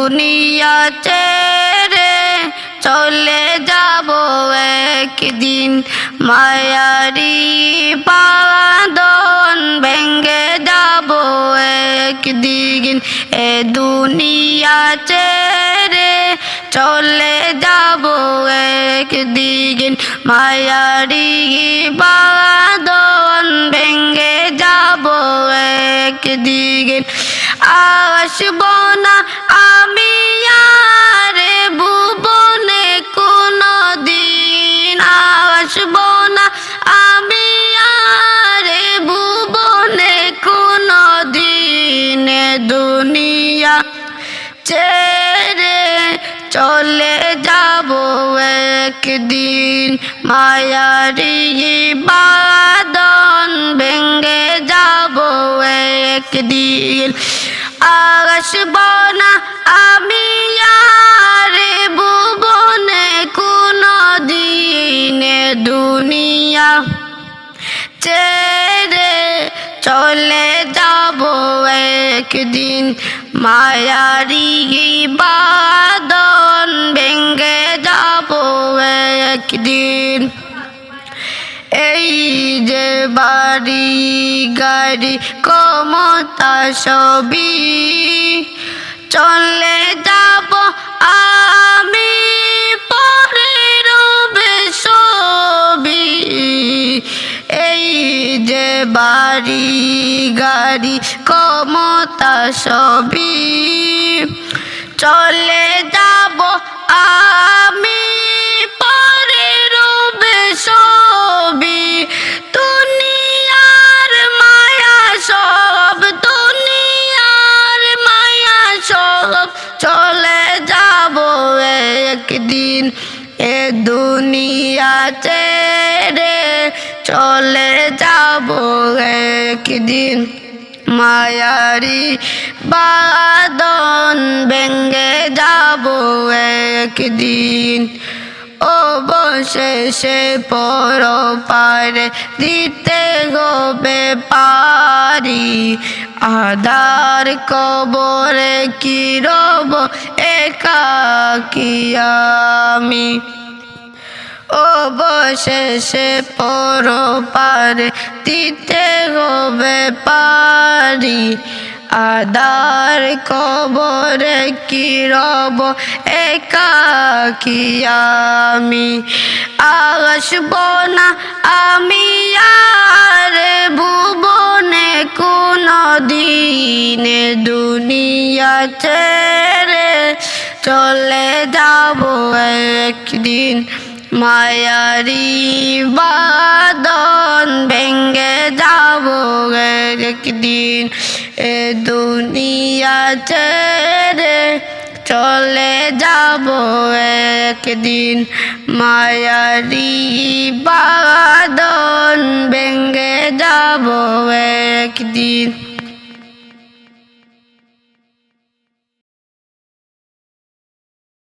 দুনিয়া ছেড়ে চলে যাব একদিন, মায়ারি বাঁধন ভেঙে যাব একদিন। এ দুনিয়া ছেড়ে চলে যাব একদিন, মায়ারি বাঁধন ভেঙে যাব একদিন। আসব না আমি আর ভুবনে কোনো দিন, আসব না আমি আর ভুবনে কোনো দিন। দুনিয়া ছেড়ে চলে যাব একদিন, মায়ারি বাঁধন ভেঙে যাব একদিন। আসব না আমি আর ভুবনে কোনো দিন, দুনিয়া ছেড়ে চলে যাব একদিন, মায়ারি বাঁধন ভেঙে যাব একদিন। এই যে বাড়ি গাড়ি ক্ষমতা সবই চলে যাব আমি, পরে রবে সবই। এই যে বাড়ি গাড়ি ক্ষমতা সবই চলে যাব আমি, পরে রবে সবই। দুনিয়ার মায়া সব, দুনিয়ার মায়া সব চলে যাব একদিন, এ দুনিয়া ছেড়ে চলে যাব একদিন, মায়ারি বাঁধন ভেঙে যাব একদিন। অবশেষে পরপারে দিতে হবে পারি, আধার কবরে কি রব একাকী আমি। অবশেষে পরপারে দিতে হবে পারি, আধার কবরে কি রব একাকী আমি। আসব না আমি আর ভুবনে কোনো দিন, দুনিয়া ছেড়ে চলে যাব একদিন, মায়ারি বাঁধন ভেঙে যাব একদিন। এ দুনিয়া ছেড়ে চলে যাব একদিন, মায়ারি বাঁধন ভেঙে যাব একদিন।